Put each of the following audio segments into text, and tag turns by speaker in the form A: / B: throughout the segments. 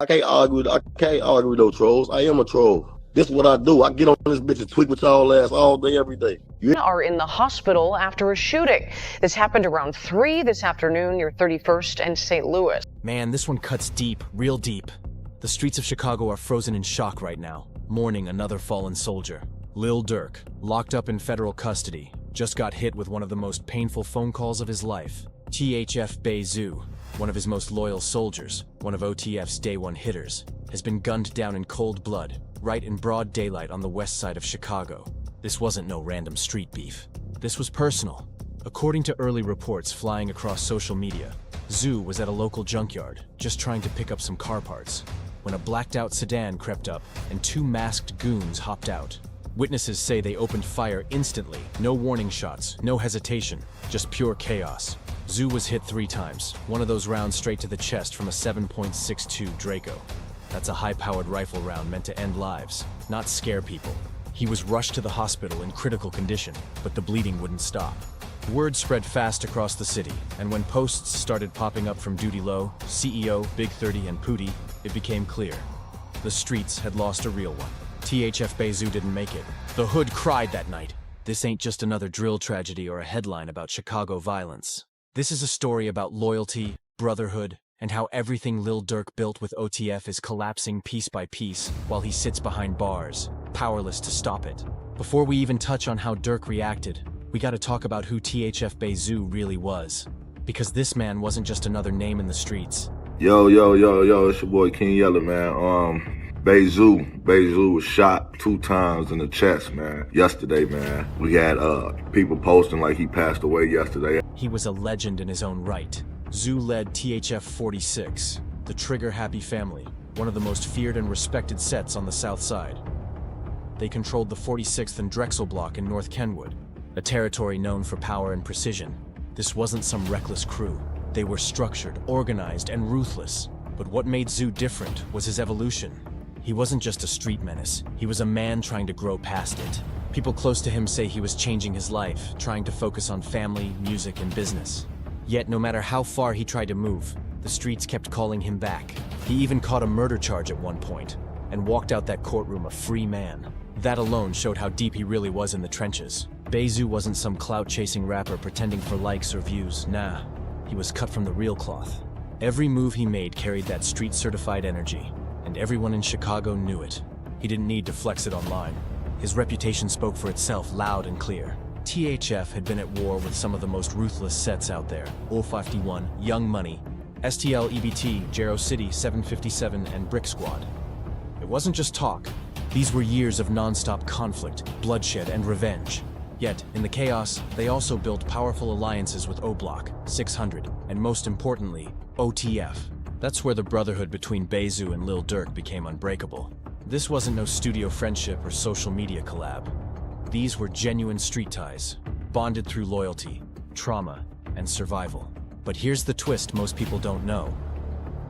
A: I can't argue with no trolls. I am a troll. This is what I do. I get on this bitch and tweet with y'all ass all day, every day.
B: Are in the hospital after a shooting. This happened around 3 this afternoon near 31st and St. Louis.
C: Man, this one cuts deep, real deep. The streets of Chicago are frozen in shock right now, mourning another fallen soldier. Lil Durk, locked up in federal custody, just got hit with one of the most painful phone calls of his life. THF, one of his most loyal soldiers, one of OTF's day one hitters, has been gunned down in cold blood, right in broad daylight on the west side of Chicago. This wasn't no random street beef. This was personal. According to early reports flying across social media, Zoo was at a local junkyard, just trying to pick up some car parts, when a blacked-out sedan crept up and 2 masked goons hopped out. Witnesses say they opened fire instantly, no warning shots, no hesitation, just pure chaos. Zoo was hit 3 times, one of those rounds straight to the chest from a 7.62 Draco. That's a high-powered rifle round meant to end lives, not scare people. He was rushed to the hospital in critical condition, but the bleeding wouldn't stop. Word spread fast across the city, and when posts started popping up from Duty Low, CEO, Big 30, and Pooty, it became clear. The streets had lost a real one. THF Bezu didn't make it. The hood cried that night. This ain't just another drill tragedy or a headline about Chicago violence. This is a story about loyalty, brotherhood, and how everything Lil Durk built with OTF is collapsing piece by piece while he sits behind bars, powerless to stop it. Before we even touch on how Durk reacted, we gotta talk about who THF Bezu really was. Because this man wasn't just another name in the streets.
A: Yo, it's your boy King Yella, man. Bezu was shot 2 times in the chest, man. Yesterday, man. We had people posting like he passed away yesterday.
C: He was a legend in his own right. Zoo led THF 46, the trigger-happy family, one of the most feared and respected sets on the south side. They controlled the 46th and Drexel block in North Kenwood, a territory known for power and precision. This wasn't some reckless crew. They were structured, organized, and ruthless. But what made Zoo different was his evolution. He wasn't just a street menace, he was a man trying to grow past it. People close to him say he was changing his life, trying to focus on family, music, and business. Yet no matter how far he tried to move, the streets kept calling him back. He even caught a murder charge at one point, and walked out that courtroom a free man. That alone showed how deep he really was in the trenches. Bezu wasn't some clout-chasing rapper pretending for likes or views, nah. He was cut from the real cloth. Every move he made carried that street-certified energy, and everyone in Chicago knew it. He didn't need to flex it online. His reputation spoke for itself loud and clear. THF had been at war with some of the most ruthless sets out there. 051, Young Money, STL EBT, Jero City, 757, and Brick Squad. It wasn't just talk. These were years of non-stop conflict, bloodshed, and revenge. Yet, in the chaos, they also built powerful alliances with O-Block, 600, and most importantly, OTF. That's where the brotherhood between Bezu and Lil Durk became unbreakable. This wasn't no studio friendship or social media collab. These were genuine street ties, bonded through loyalty, trauma, and survival. But here's the twist most people don't know.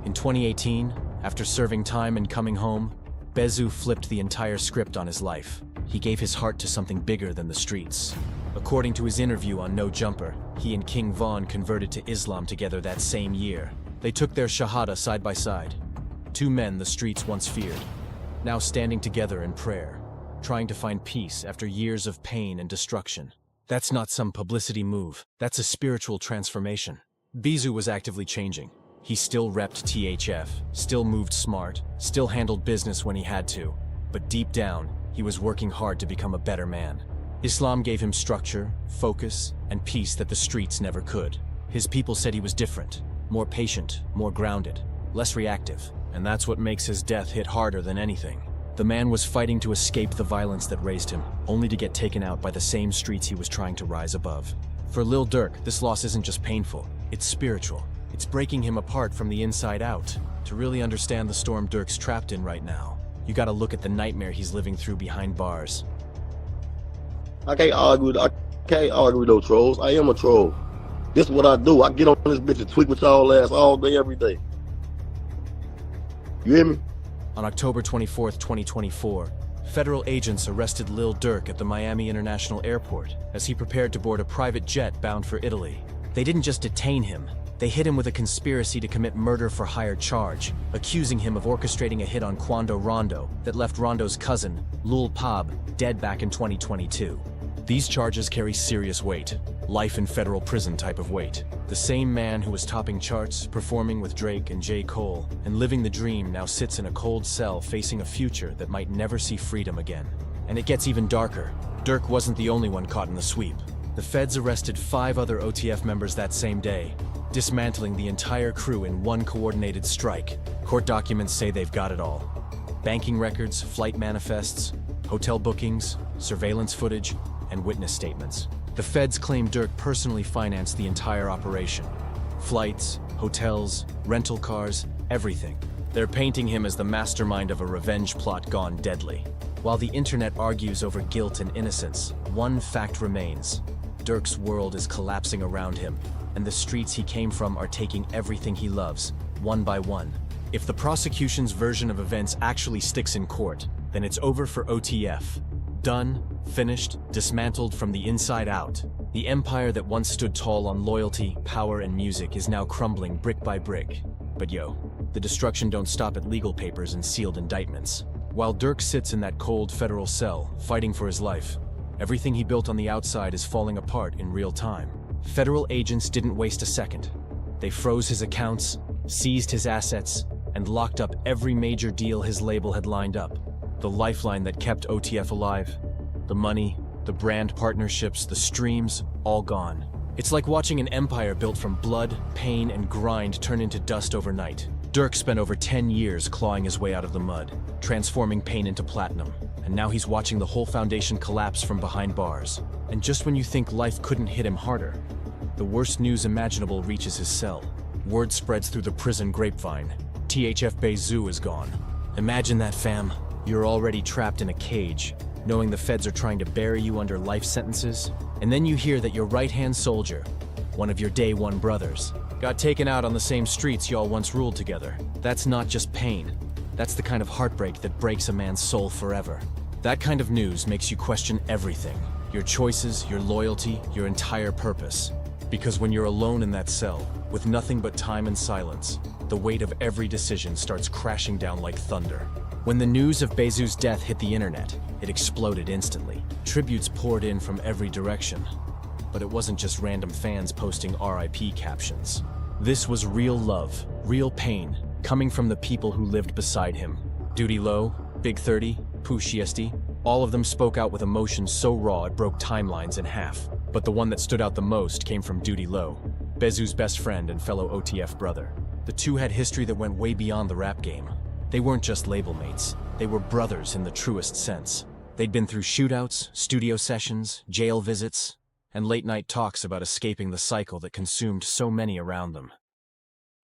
C: In 2018, after serving time and coming home, Bezu flipped the entire script on his life. He gave his heart to something bigger than the streets. According to his interview on No Jumper, he and King Von converted to Islam together that same year. They took their shahada side by side. 2 men the streets once feared, now standing together in prayer, trying to find peace after years of pain and destruction. That's not some publicity move, that's a spiritual transformation. Bezu was actively changing. He still repped THF, still moved smart, still handled business when he had to. But deep down, he was working hard to become a better man. Islam gave him structure, focus, and peace that the streets never could. His people said he was different, more patient, more grounded, less reactive. And that's what makes his death hit harder than anything. The man was fighting to escape the violence that raised him, only to get taken out by the same streets he was trying to rise above. For Lil Durk, this loss isn't just painful, it's spiritual. It's breaking him apart from the inside out. To really understand the storm Durk's trapped in right now, you gotta look at the nightmare he's living through behind bars.
A: I can't argue with no trolls. I am a troll. This is what I do. I get on this bitch and tweet with y'all ass all day, every day. You hear me?
C: On October 24th, 2024, federal agents arrested Lil Durk at the Miami International Airport as he prepared to board a private jet bound for Italy. They didn't just detain him, They hit him with a conspiracy to commit murder for hire charge, accusing him of orchestrating a hit on Quando Rondo that left Rondo's cousin, Lul Pab, dead back in 2022. These charges carry serious weight, life in federal prison type of weight. The same man who was topping charts, performing with Drake and J. Cole, and living the dream now sits in a cold cell facing a future that might never see freedom again. And it gets even darker. Durk wasn't the only one caught in the sweep. The feds arrested 5 other OTF members that same day, dismantling the entire crew in one coordinated strike. Court documents say they've got it all. Banking records, flight manifests, hotel bookings, surveillance footage, and witness statements. The feds claim Durk personally financed the entire operation. Flights, hotels, rental cars, everything. They're painting him as the mastermind of a revenge plot gone deadly. While the internet argues over guilt and innocence, one fact remains. Durk's world is collapsing around him, and the streets he came from are taking everything he loves, one by one. If the prosecution's version of events actually sticks in court, then it's over for OTF. Done, finished, dismantled from the inside out. The empire that once stood tall on loyalty, power, and music is now crumbling brick by brick. But yo, the destruction don't stop at legal papers and sealed indictments. While Durk sits in that cold federal cell, fighting for his life, everything he built on the outside is falling apart in real time. Federal agents didn't waste a second. They froze his accounts, seized his assets, and locked up every major deal his label had lined up. The lifeline that kept OTF alive. The money, the brand partnerships, the streams, all gone. It's like watching an empire built from blood, pain, and grind turn into dust overnight. Durk spent over 10 years clawing his way out of the mud, transforming pain into platinum, and now he's watching the whole foundation collapse from behind bars. And just when you think life couldn't hit him harder, the worst news imaginable reaches his cell. Word spreads through the prison grapevine. THF Bezu is gone. Imagine that, fam. You're already trapped in a cage, knowing the feds are trying to bury you under life sentences, and then you hear that your right-hand soldier, one of your day one brothers, got taken out on the same streets y'all once ruled together. That's not just pain. That's the kind of heartbreak that breaks a man's soul forever. That kind of news makes you question everything. Your choices, your loyalty, your entire purpose. Because when you're alone in that cell, with nothing but time and silence, the weight of every decision starts crashing down like thunder. When the news of Bezu's death hit the internet, it exploded instantly. Tributes poured in from every direction. But it wasn't just random fans posting RIP captions. This was real love, real pain, coming from the people who lived beside him. Duty Low, Big 30, Pooh Shiesty, all of them spoke out with emotion so raw it broke timelines in half. But the one that stood out the most came from Duty Low, Bezu's best friend and fellow OTF brother. The two had history that went way beyond the rap game. They weren't just label mates, they were brothers in the truest sense. They'd been through shootouts, studio sessions, jail visits, and late-night talks about escaping the cycle that consumed so many around them.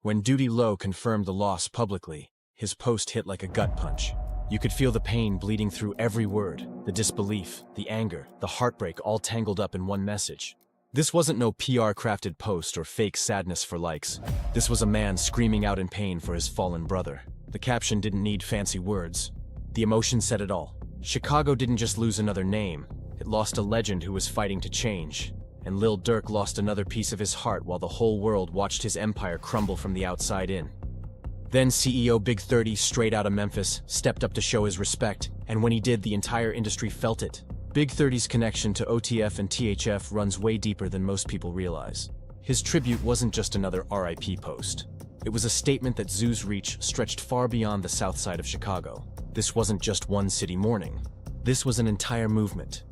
C: When Duty Low confirmed the loss publicly, his post hit like a gut punch. You could feel the pain bleeding through every word, the disbelief, the anger, the heartbreak all tangled up in one message. This wasn't no PR-crafted post or fake sadness for likes. This was a man screaming out in pain for his fallen brother. The caption didn't need fancy words. The emotion said it all. Chicago didn't just lose another name, it lost a legend who was fighting to change. And Lil Durk lost another piece of his heart while the whole world watched his empire crumble from the outside in. Then CEO Big 30, straight out of Memphis, stepped up to show his respect, and when he did, the entire industry felt it. Big 30's connection to OTF and THF runs way deeper than most people realize. His tribute wasn't just another RIP post. It was a statement that Zoo's reach stretched far beyond the south side of Chicago. This wasn't just one city mourning. This was an entire movement.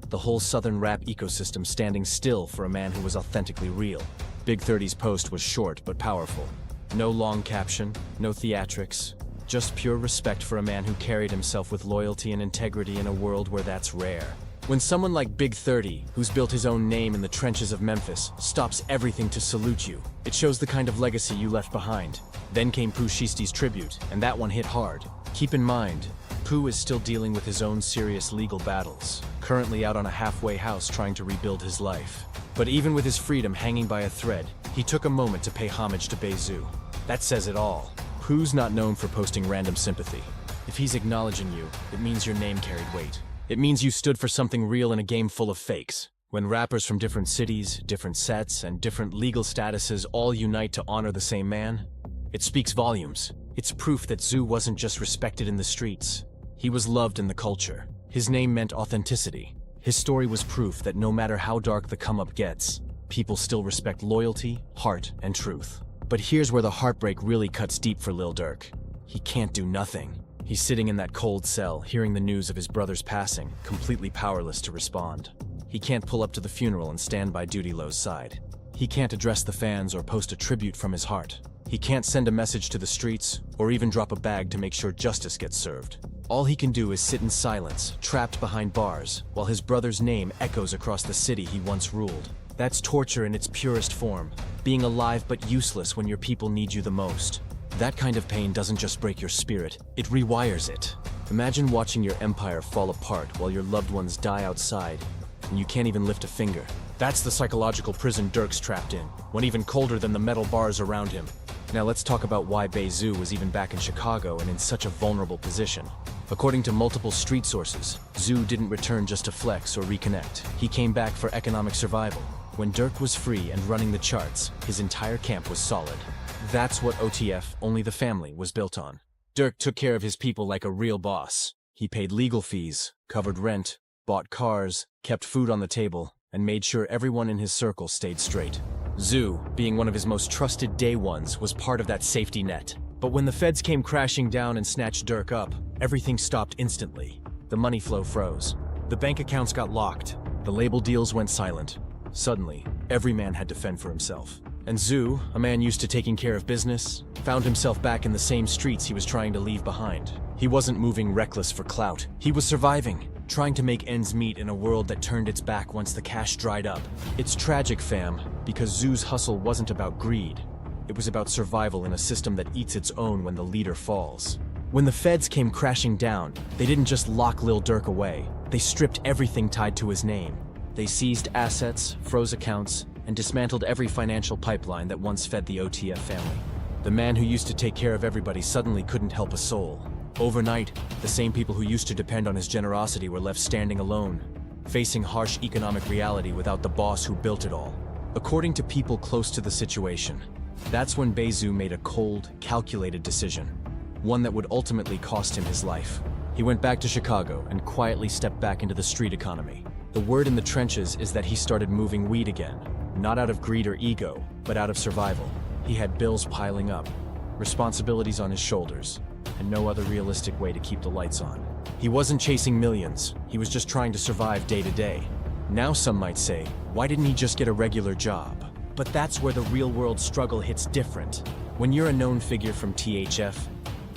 C: The whole southern rap ecosystem standing still for a man who was authentically real. Big 30's post was short but powerful. No long caption, no theatrics, just pure respect for a man who carried himself with loyalty and integrity in a world where that's rare. When someone like Big 30, who's built his own name in the trenches of Memphis, stops everything to salute you, it shows the kind of legacy you left behind. Then came Pooh Shiestie's tribute, and that one hit hard. Keep in mind, Pooh is still dealing with his own serious legal battles, currently out on a halfway house trying to rebuild his life. But even with his freedom hanging by a thread, he took a moment to pay homage to Bezu. That says it all. Pooh's not known for posting random sympathy. If he's acknowledging you, it means your name carried weight. It means you stood for something real in a game full of fakes. When rappers from different cities, different sets, and different legal statuses all unite to honor the same man, it speaks volumes. It's proof that Zoo wasn't just respected in the streets. He was loved in the culture. His name meant authenticity. His story was proof that no matter how dark the come-up gets, people still respect loyalty, heart, and truth. But here's where the heartbreak really cuts deep for Lil Durk. He can't do nothing. He's sitting in that cold cell, hearing the news of his brother's passing, completely powerless to respond. He can't pull up to the funeral and stand by Duty Low's side. He can't address the fans or post a tribute from his heart. He can't send a message to the streets or even drop a bag to make sure justice gets served. All he can do is sit in silence, trapped behind bars, while his brother's name echoes across the city he once ruled. That's torture in its purest form, being alive but useless when your people need you the most. That kind of pain doesn't just break your spirit, it rewires it. Imagine watching your empire fall apart while your loved ones die outside, and you can't even lift a finger. That's the psychological prison Durk's trapped in, one even colder than the metal bars around him. Now let's talk about why Zoo was even back in Chicago and in such a vulnerable position. According to multiple street sources, Zoo didn't return just to flex or reconnect. He came back for economic survival. When Durk was free and running the charts, his entire camp was solid. That's what OTF, Only the Family, was built on. Durk took care of his people like a real boss. He paid legal fees, covered rent, bought cars, kept food on the table, and made sure everyone in his circle stayed straight. Zoo, being one of his most trusted day ones, was part of that safety net. But when the feds came crashing down and snatched Durk up, everything stopped instantly. The money flow froze. The bank accounts got locked. The label deals went silent. Suddenly, every man had to fend for himself. And Zoo, a man used to taking care of business, found himself back in the same streets he was trying to leave behind. He wasn't moving reckless for clout. He was surviving, trying to make ends meet in a world that turned its back once the cash dried up. It's tragic, fam, because Zoo's hustle wasn't about greed. It was about survival in a system that eats its own when the leader falls. When the feds came crashing down, they didn't just lock Lil Durk away. They stripped everything tied to his name. They seized assets, froze accounts, and dismantled every financial pipeline that once fed the OTF family. The man who used to take care of everybody suddenly couldn't help a soul. Overnight, the same people who used to depend on his generosity were left standing alone, facing harsh economic reality without the boss who built it all. According to people close to the situation, that's when Zoo made a cold, calculated decision, one that would ultimately cost him his life. He went back to Chicago and quietly stepped back into the street economy. The word in the trenches is that he started moving weed again, not out of greed or ego, but out of survival. He had bills piling up, responsibilities on his shoulders, and no other realistic way to keep the lights on. He wasn't chasing millions, he was just trying to survive day to day. Now some might say, why didn't he just get a regular job? But that's where the real-world struggle hits different. When you're a known figure from THF,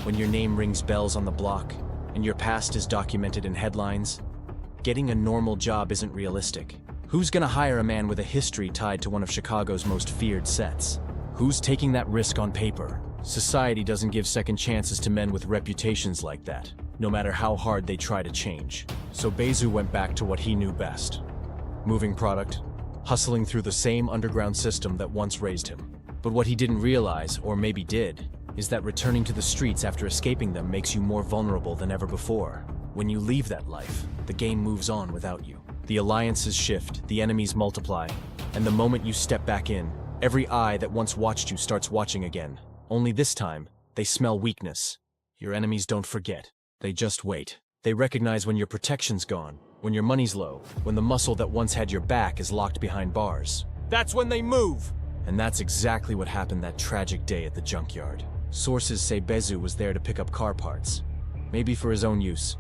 C: when your name rings bells on the block, and your past is documented in headlines, getting a normal job isn't realistic. Who's gonna hire a man with a history tied to one of Chicago's most feared sets? Who's taking that risk on paper? Society doesn't give second chances to men with reputations like that, no matter how hard they try to change. So Zoo went back to what he knew best. Moving product, hustling through the same underground system that once raised him. But what he didn't realize, or maybe did, is that returning to the streets after escaping them makes you more vulnerable than ever before. When you leave that life, the game moves on without you. The alliances shift, the enemies multiply, and the moment you step back in, every eye that once watched you starts watching again. Only this time, they smell weakness. Your enemies don't forget. They just wait. They recognize when your protection's gone, when your money's low, when the muscle that once had your back is locked behind bars. That's when they move! And that's exactly what happened that tragic day at the junkyard. Sources say Zoo was there to pick up car parts. Maybe for his own use,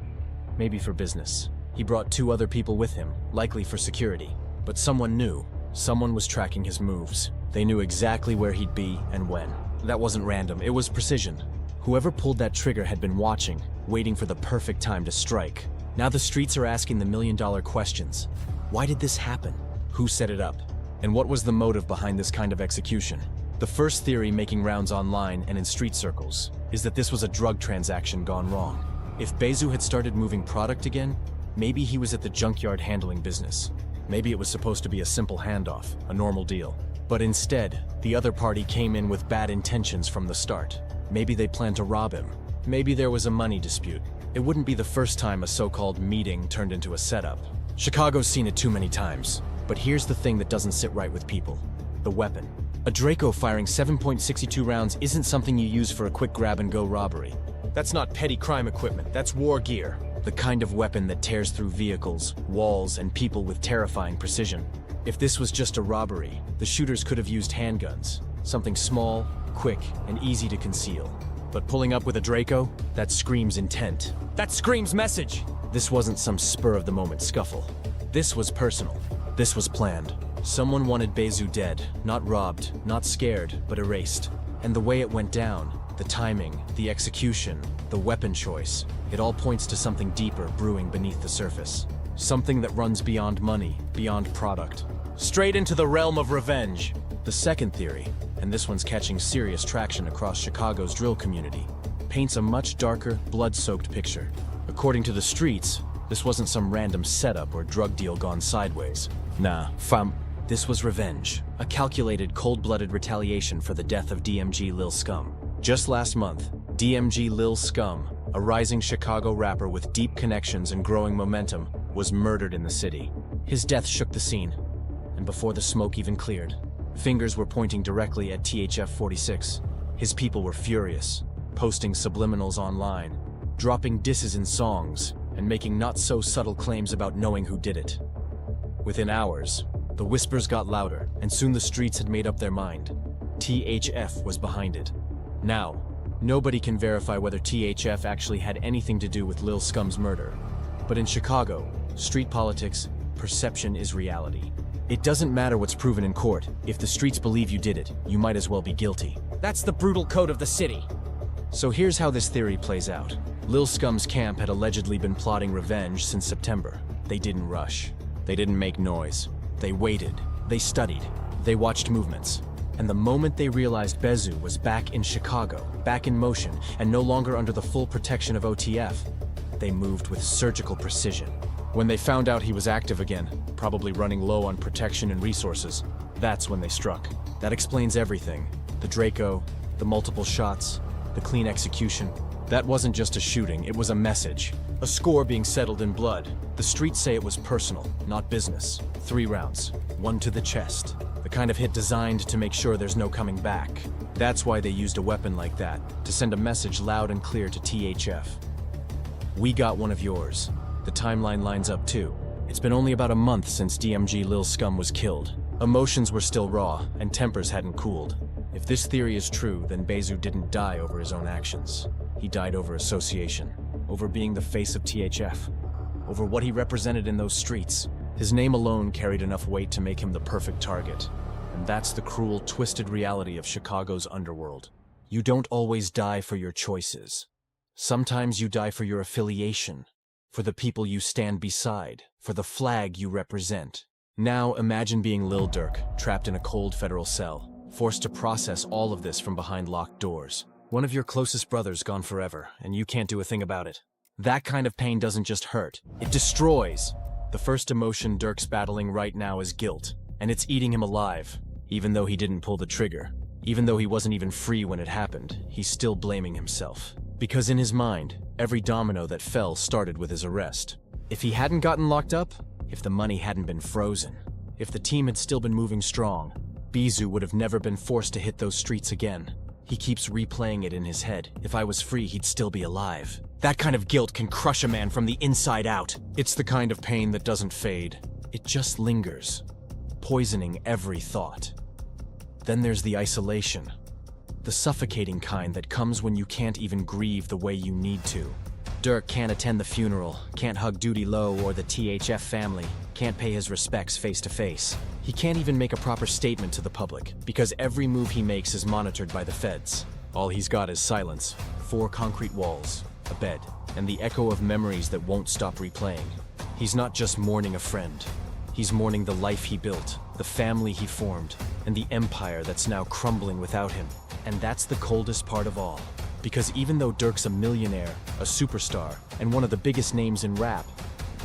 C: maybe for business. He brought 2 other people with him, likely for security. But someone knew. Someone was tracking his moves. They knew exactly where he'd be and when. That wasn't random, it was precision. Whoever pulled that trigger had been watching, waiting for the perfect time to strike. Now the streets are asking the million-dollar questions. Why did this happen? Who set it up? And what was the motive behind this kind of execution? The first theory making rounds online and in street circles is that this was a drug transaction gone wrong. If Zoo had started moving product again, maybe he was at the junkyard handling business. Maybe it was supposed to be a simple handoff, a normal deal. But instead, the other party came in with bad intentions from the start. Maybe they planned to rob him. Maybe there was a money dispute. It wouldn't be the first time a so-called meeting turned into a setup. Chicago's seen it too many times. But here's the thing that doesn't sit right with people. The weapon. A Draco firing 7.62 rounds isn't something you use for a quick grab-and-go robbery. That's not petty crime equipment, that's war gear. The kind of weapon that tears through vehicles, walls, and people with terrifying precision. If this was just a robbery, the shooters could have used handguns. Something small, quick, and easy to conceal. But pulling up with a Draco? That screams intent. That screams message! This wasn't some spur-of-the-moment scuffle. This was personal. This was planned. Someone wanted Bezu dead, not robbed, not scared, but erased. And the way it went down, the timing, the execution, the weapon choice, it all points to something deeper brewing beneath the surface. Something that runs beyond money, beyond product. Straight into the realm of revenge. The second theory, and this one's catching serious traction across Chicago's drill community, paints a much darker, blood-soaked picture. According to the streets, this wasn't some random setup or drug deal gone sideways. Nah, this was revenge. A calculated, cold-blooded retaliation for the death of DMG Lil Scum. Just last month, DMG Lil Scum, a rising Chicago rapper with deep connections and growing momentum, was murdered in the city. His death shook the scene, and before the smoke even cleared, fingers were pointing directly at THF 46. His people were furious, posting subliminals online, dropping disses in songs, and making not-so-subtle claims about knowing who did it. Within hours, the whispers got louder, and soon the streets had made up their mind. THF was behind it. Now, nobody can verify whether THF actually had anything to do with Lil Scum's murder. But in Chicago, street politics, perception is reality. It doesn't matter what's proven in court. If the streets believe you did it, you might as well be guilty. That's the brutal code of the city. So here's how this theory plays out. Lil Scum's camp had allegedly been plotting revenge since September. They didn't rush. They didn't make noise. They waited. They studied. They watched movements. And the moment they realized Bezu was back in Chicago, back in motion, and no longer under the full protection of OTF, they moved with surgical precision. When they found out he was active again, probably running low on protection and resources, that's when they struck. That explains everything. The Draco, the multiple shots, the clean execution. That wasn't just a shooting, it was a message. A score being settled in blood. The streets say it was personal, not business. 3 rounds, 1 to the chest. The kind of hit designed to make sure there's no coming back. That's why they used a weapon like that, to send a message loud and clear to THF. We got one of yours. The timeline lines up too. It's been only about a month since DMG Lil Scum was killed. Emotions were still raw, and tempers hadn't cooled. If this theory is true, then Bezu didn't die over his own actions. He died over association, over being the face of THF, over what he represented in those streets. His name alone carried enough weight to make him the perfect target. And that's the cruel, twisted reality of Chicago's underworld. You don't always die for your choices. Sometimes you die for your affiliation, for the people you stand beside, for the flag you represent. Now imagine being Lil Durk, trapped in a cold federal cell, forced to process all of this from behind locked doors. One of your closest brothers gone forever, and you can't do a thing about it. That kind of pain doesn't just hurt, it destroys. The first emotion Durk's battling right now is guilt, and it's eating him alive. Even though he didn't pull the trigger, even though he wasn't even free when it happened, he's still blaming himself. Because in his mind, every domino that fell started with his arrest. If he hadn't gotten locked up, if the money hadn't been frozen, if the team had still been moving strong, Bezu would have never been forced to hit those streets again. He keeps replaying it in his head. If I was free, he'd still be alive. That kind of guilt can crush a man from the inside out. It's the kind of pain that doesn't fade. It just lingers, poisoning every thought. Then there's the isolation. The suffocating kind that comes when you can't even grieve the way you need to. Durk can't attend the funeral, can't hug Duty Low or the THF family, can't pay his respects face to face. He can't even make a proper statement to the public, because every move he makes is monitored by the feds. All he's got is silence, 4 concrete walls, a bed, and the echo of memories that won't stop replaying. He's not just mourning a friend. He's mourning the life he built, the family he formed, and the empire that's now crumbling without him. And that's the coldest part of all. Because even though Durk's a millionaire, a superstar, and one of the biggest names in rap,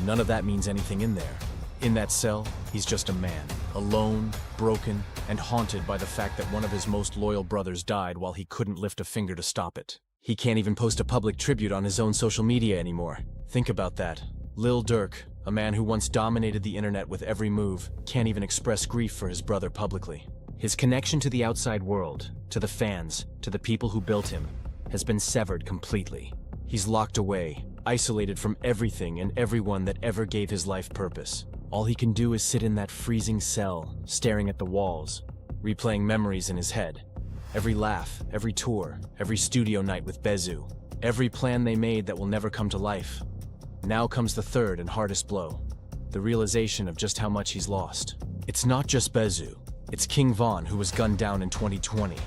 C: none of that means anything in there. In that cell, he's just a man, alone, broken, and haunted by the fact that one of his most loyal brothers died while he couldn't lift a finger to stop it. He can't even post a public tribute on his own social media anymore. Think about that. Lil Durk, a man who once dominated the internet with every move, can't even express grief for his brother publicly. His connection to the outside world, to the fans, to the people who built him, has been severed completely. He's locked away, isolated from everything and everyone that ever gave his life purpose. All he can do is sit in that freezing cell, staring at the walls, replaying memories in his head. Every laugh, every tour, every studio night with Bezu, every plan they made that will never come to life. Now comes the third and hardest blow, the realization of just how much he's lost. It's not just Bezu, it's King Von who was gunned down in 2020.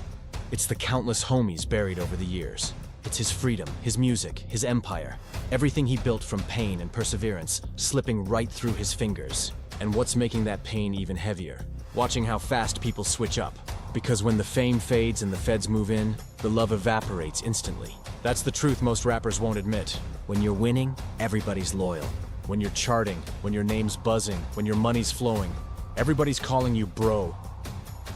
C: It's the countless homies buried over the years. It's his freedom, his music, his empire, everything he built from pain and perseverance, slipping right through his fingers. And what's making that pain even heavier? Watching how fast people switch up. Because when the fame fades and the feds move in, the love evaporates instantly. That's the truth most rappers won't admit. When you're winning, everybody's loyal. When you're charting, when your name's buzzing, when your money's flowing, everybody's calling you bro.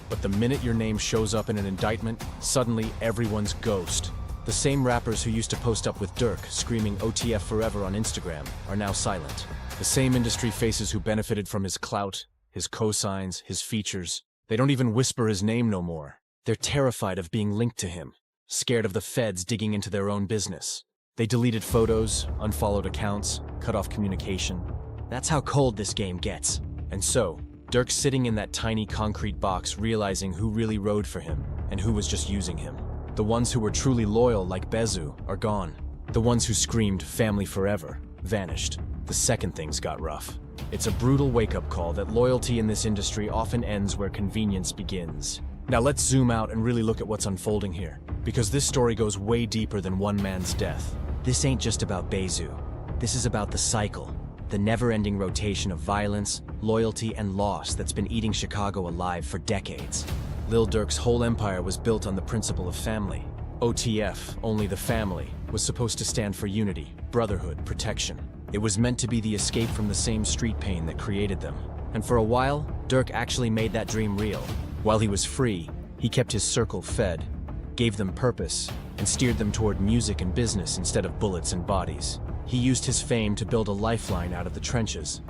C: But the minute your name shows up in an indictment, suddenly everyone's ghost. The same rappers who used to post up with Durk, screaming OTF forever on Instagram, are now silent. The same industry faces who benefited from his clout, his cosigns, his features. They don't even whisper his name no more. They're terrified of being linked to him, scared of the feds digging into their own business. They deleted photos, unfollowed accounts, cut off communication. That's how cold this game gets. And so, Durk's sitting in that tiny concrete box realizing who really rode for him and who was just using him. The ones who were truly loyal, like Bezu, are gone. The ones who screamed family forever vanished. The second things got rough. It's a brutal wake-up call that loyalty in this industry often ends where convenience begins. Now let's zoom out and really look at what's unfolding here, because this story goes way deeper than one man's death. This ain't just about Bezu. This is about the cycle, the never-ending rotation of violence, loyalty, and loss that's been eating Chicago alive for decades. Lil Durk's whole empire was built on the principle of family. OTF, only the family, was supposed to stand for unity, brotherhood, protection. It was meant to be the escape from the same street pain that created them. And for a while, Durk actually made that dream real. While he was free, he kept his circle fed, gave them purpose, and steered them toward music and business instead of bullets and bodies. He used his fame to build a lifeline out of the trenches.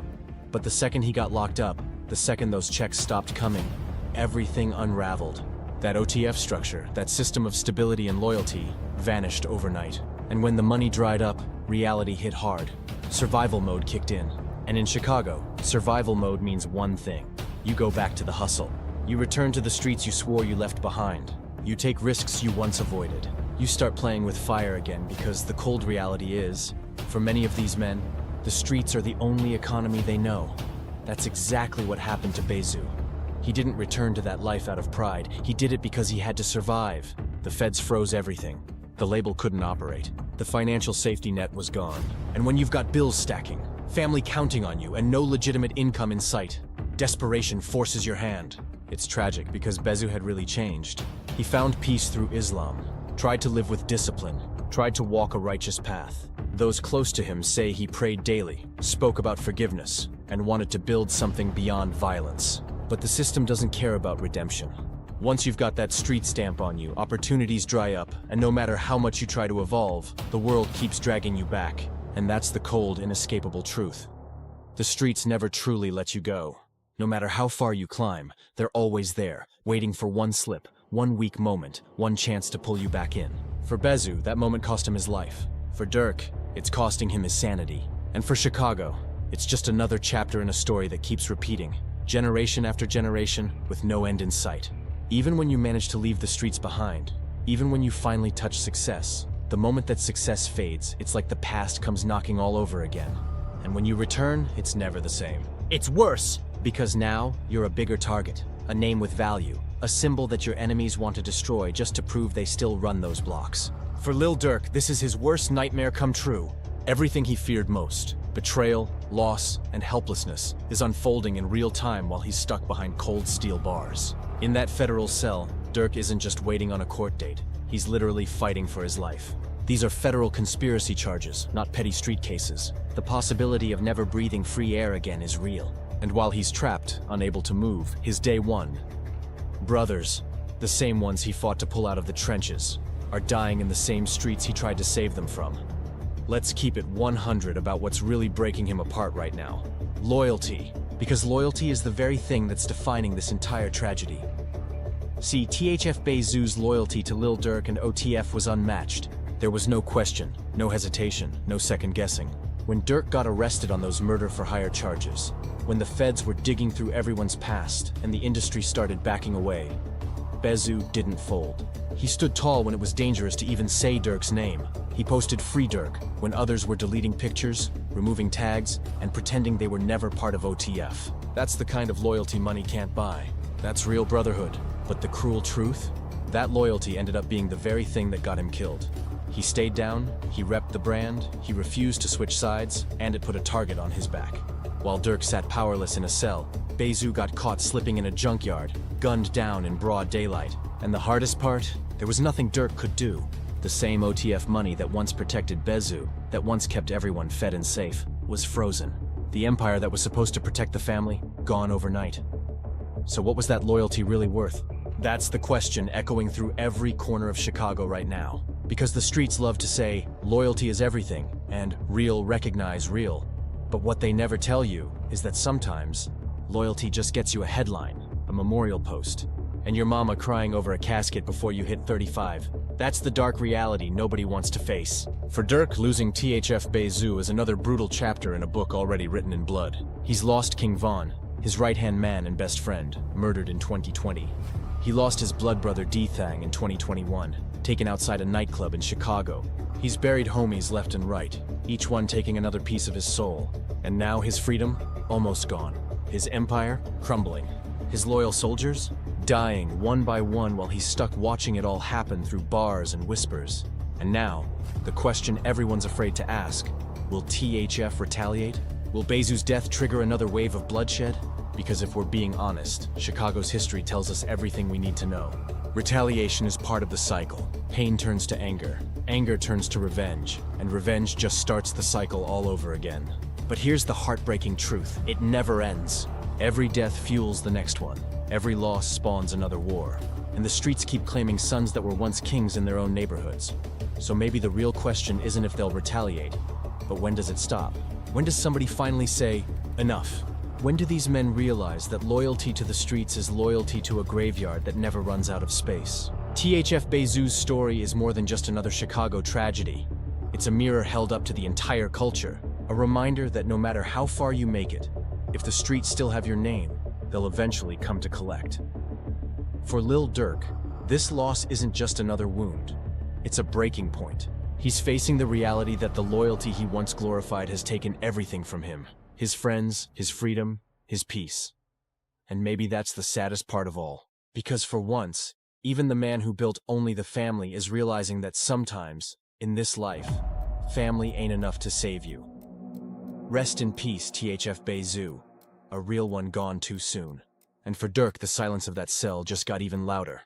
C: But the second he got locked up, the second those checks stopped coming, everything unraveled. That OTF structure, that system of stability and loyalty, vanished overnight. And when the money dried up, reality hit hard. Survival mode kicked in. And in Chicago, survival mode means one thing. You go back to the hustle. You return to the streets you swore you left behind. You take risks you once avoided. You start playing with fire again because the cold reality is, for many of these men, the streets are the only economy they know. That's exactly what happened to Bezu. He didn't return to that life out of pride. He did it because he had to survive. The feds froze everything. The label couldn't operate. The financial safety net was gone. And when you've got bills stacking, family counting on you, and no legitimate income in sight, desperation forces your hand. It's tragic because Bezu had really changed. He found peace through Islam, tried to live with discipline, tried to walk a righteous path. Those close to him say he prayed daily, spoke about forgiveness, and wanted to build something beyond violence. But the system doesn't care about redemption. Once you've got that street stamp on you, opportunities dry up, and no matter how much you try to evolve, the world keeps dragging you back. And that's the cold, inescapable truth. The streets never truly let you go. No matter how far you climb, they're always there, waiting for one slip, one weak moment, one chance to pull you back in. For Bezu, that moment cost him his life. For Durk, it's costing him his sanity. And for Chicago, it's just another chapter in a story that keeps repeating, generation after generation, with no end in sight. Even when you manage to leave the streets behind, even when you finally touch success, the moment that success fades, it's like the past comes knocking all over again. And when you return, it's never the same. It's worse! Because now, you're a bigger target, a name with value, a symbol that your enemies want to destroy just to prove they still run those blocks. For Lil Durk, this is his worst nightmare come true. Everything he feared most, betrayal, loss, and helplessness, is unfolding in real time while he's stuck behind cold steel bars. In that federal cell, Durk isn't just waiting on a court date. He's literally fighting for his life. These are federal conspiracy charges, not petty street cases. The possibility of never breathing free air again is real. And while he's trapped, unable to move, his day one, brothers, the same ones he fought to pull out of the trenches, are dying in the same streets he tried to save them from. Let's keep it 100 about what's really breaking him apart right now. Loyalty. Because loyalty is the very thing that's defining this entire tragedy. See, THF Bezu's loyalty to Lil Durk and OTF was unmatched. There was no question, no hesitation, no second guessing. When Durk got arrested on those murder-for-hire charges, when the feds were digging through everyone's past and the industry started backing away, Bezu didn't fold. He stood tall when it was dangerous to even say Durk's name. He posted "Free Durk" when others were deleting pictures, removing tags, and pretending they were never part of OTF. That's the kind of loyalty money can't buy. That's real brotherhood. But the cruel truth? That loyalty ended up being the very thing that got him killed. He stayed down, he repped the brand, he refused to switch sides, and it put a target on his back. While Durk sat powerless in a cell, Bezu got caught slipping in a junkyard, gunned down in broad daylight. And the hardest part? There was nothing Durk could do. The same OTF money that once protected Bezu, that once kept everyone fed and safe, was frozen. The empire that was supposed to protect the family, gone overnight. So what was that loyalty really worth? That's the question echoing through every corner of Chicago right now. Because the streets love to say, loyalty is everything, and real recognize real. But what they never tell you is that sometimes, loyalty just gets you a headline, a memorial post, and your mama crying over a casket before you hit 35. That's the dark reality nobody wants to face. For Durk, losing THF Bezu is another brutal chapter in a book already written in blood. He's lost King Von, his right-hand man and best friend, murdered in 2020. He lost his blood brother D-Thang in 2021, taken outside a nightclub in Chicago. He's buried homies left and right, each one taking another piece of his soul. And now his freedom, almost gone. His empire, crumbling. His loyal soldiers, dying one by one while he's stuck watching it all happen through bars and whispers. And now, the question everyone's afraid to ask, will THF retaliate? Will Bezu's death trigger another wave of bloodshed? Because if we're being honest, Chicago's history tells us everything we need to know. Retaliation is part of the cycle. Pain turns to anger, anger turns to revenge, and revenge just starts the cycle all over again. But here's the heartbreaking truth. It never ends. Every death fuels the next one. Every loss spawns another war. And the streets keep claiming sons that were once kings in their own neighborhoods. So maybe the real question isn't if they'll retaliate, but when does it stop? When does somebody finally say, enough? When do these men realize that loyalty to the streets is loyalty to a graveyard that never runs out of space? THF Bezu's story is more than just another Chicago tragedy. It's a mirror held up to the entire culture, a reminder that no matter how far you make it, if the streets still have your name, they'll eventually come to collect. For Lil Durk, this loss isn't just another wound. It's a breaking point. He's facing the reality that the loyalty he once glorified has taken everything from him. His friends, his freedom, his peace. And maybe that's the saddest part of all. Because for once, even the man who built only the family is realizing that sometimes, in this life, family ain't enough to save you. Rest in peace, THF Bezu. A real one gone too soon. And for Durk, the silence of that cell just got even louder.